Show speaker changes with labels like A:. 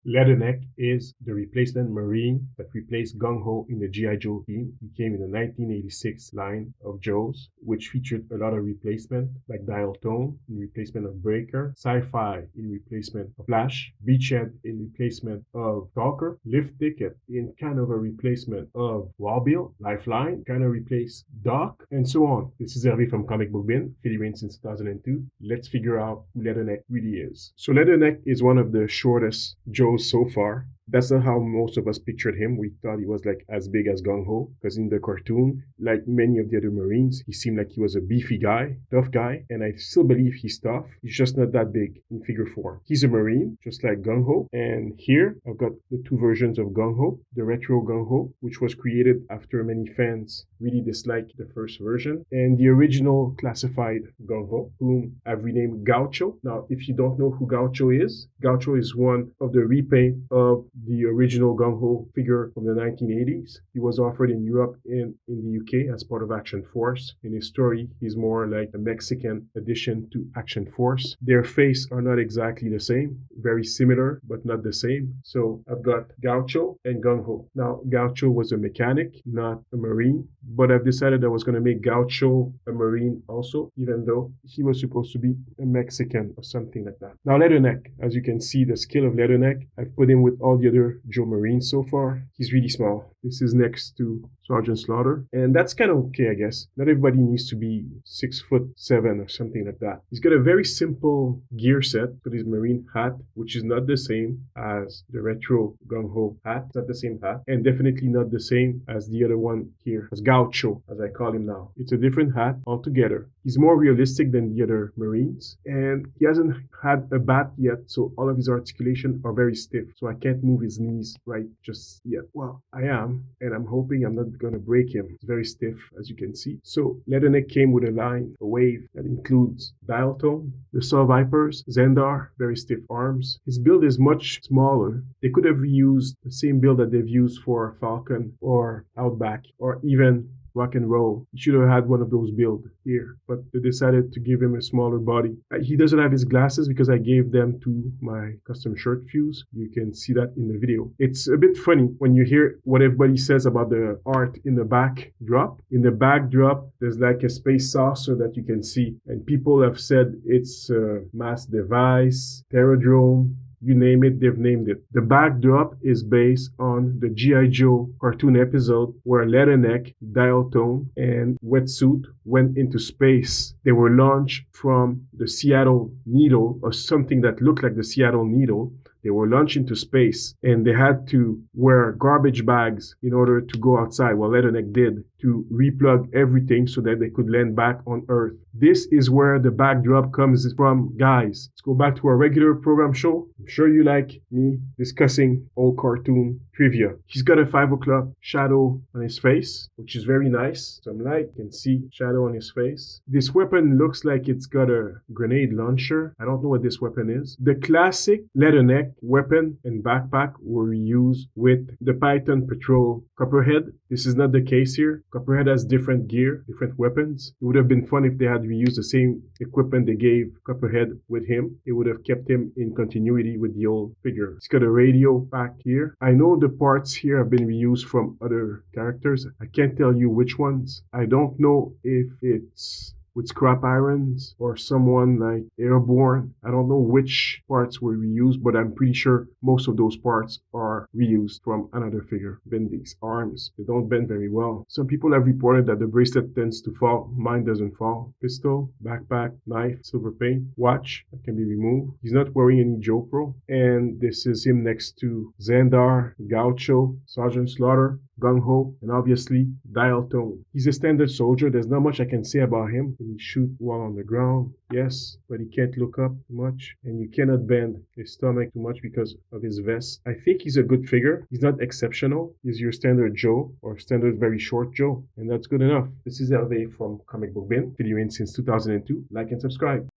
A: Leatherneck is the replacement Marine that replaced Gung-Ho in the G.I. Joe team. He came in the 1986 line of Joes, which featured a lot of replacement, like Dial Tone in replacement of Breaker, Sci-Fi in replacement of Flash, Beachhead in replacement of Stalker, Lift Ticket in kind of a replacement of Wallbill, Lifeline, kind of replaced Doc, and so on. This is Hervé from Comic Book Bin, figurine since 2002. Let's figure out who Leatherneck really is. So Leatherneck is one of the shortest Joes so far. That's not how most of us pictured him. We thought he was like as big as Gung-Ho, because in the cartoon, like many of the other Marines, he seemed like he was a beefy guy, tough guy, and I still believe he's tough. He's just not that big in figure form. He's a Marine, just like Gung-Ho, and here I've got the two versions of Gung-Ho, the retro Gung-Ho, which was created after many fans really disliked the first version, and the original classified Gung-Ho, whom I've renamed Gaucho. Now, if you don't know who Gaucho is one of the repaint of the original Gung-Ho figure from the 1980s. He was offered in Europe and in the UK as part of Action Force. In his story, he's more like a Mexican addition to Action Force. Their faces are not exactly the same, very similar, but not the same. So I've got Gaucho and Gung-Ho. Now, Gaucho was a mechanic, not a Marine, but I've decided I was going to make Gaucho a Marine also, even though he was supposed to be a Mexican or something like that. Now, Leatherneck, as you can see, the skill of Leatherneck, I've put him with all the other Joe Marines so far. He's really small. This is next to Sergeant Slaughter, and that's kind of okay, I guess. Not everybody needs to be 6'7" or something like that. He's got a very simple gear set for his Marine hat, which is not the same as the retro Gung-Ho hat. It's not the same hat, and definitely not the same as the other one here, as Gaucho, as I call him now. It's a different hat altogether. He's more realistic than the other Marines, and he hasn't had a bat yet, so all of his articulation are very stiff, so I can't move his knees right just yet. Well, I am, and I'm hoping I'm not going to break him. It's very stiff, as you can see. So Leatherneck came with a wave that includes Dial Tone, the Saw Vipers, Zendar, very stiff arms. His build is much smaller. They could have used the same build that they've used for Falcon or Outback, or even Rock and Roll. He should have had one of those build here, but they decided to give him a smaller body. He doesn't have his glasses because I gave them to my custom shirt fuse. You can see that in the video. It's a bit funny when you hear what everybody says about the art in the backdrop. In the backdrop, there's like a space saucer that you can see, and people have said it's a mass device, Terradrome, you name it, they've named it. The backdrop is based on the G.I. Joe cartoon episode where Leatherneck, Dial Tone, and Wetsuit went into space. They were launched from the Seattle Needle, or something that looked like the Seattle Needle. They were launched into space, and they had to wear garbage bags in order to go outside, what Leatherneck did, to replug everything so that they could land back on Earth. This is where the backdrop comes from, guys. Let's go back to our regular program show. I'm sure you like me discussing old cartoon trivia. He's got a 5 o'clock shadow on his face, which is very nice. Some light, you can see shadow on his face. This weapon looks like it's got a grenade launcher. I don't know what this weapon is. The classic Leatherneck weapon and backpack were used with the Python Patrol Copperhead. This is not the case here. Copperhead has different gear, different weapons. It would have been fun if they had reused the same equipment they gave Copperhead with him. It would have kept him in continuity with the old figure. He's got a radio back here. I know the parts here have been reused from other characters. I can't tell you which ones. I don't know if it's with scrap irons or someone like Airborne. I don't know which parts were reused, but I'm pretty sure most of those parts are reused from another figure. Bend these arms. They don't bend very well. Some people have reported that the bracelet tends to fall. Mine doesn't fall. Pistol, backpack, knife, silver paint, watch that can be removed. He's not wearing any Joe Pro. And this is him next to Zendar, Gaucho, Sergeant Slaughter, Gung-Ho, and obviously Dial Tone. He's a standard soldier. There's not much I can say about him. Can he shoot while on the ground? Yes, but he can't look up too much, and you cannot bend his stomach too much because of his vest. I think he's a good figure. He's not exceptional. He's your standard Joe or standard very short Joe, and that's good enough. This is Hervé from Comic Book Bin, figurine since 2002. Like and subscribe.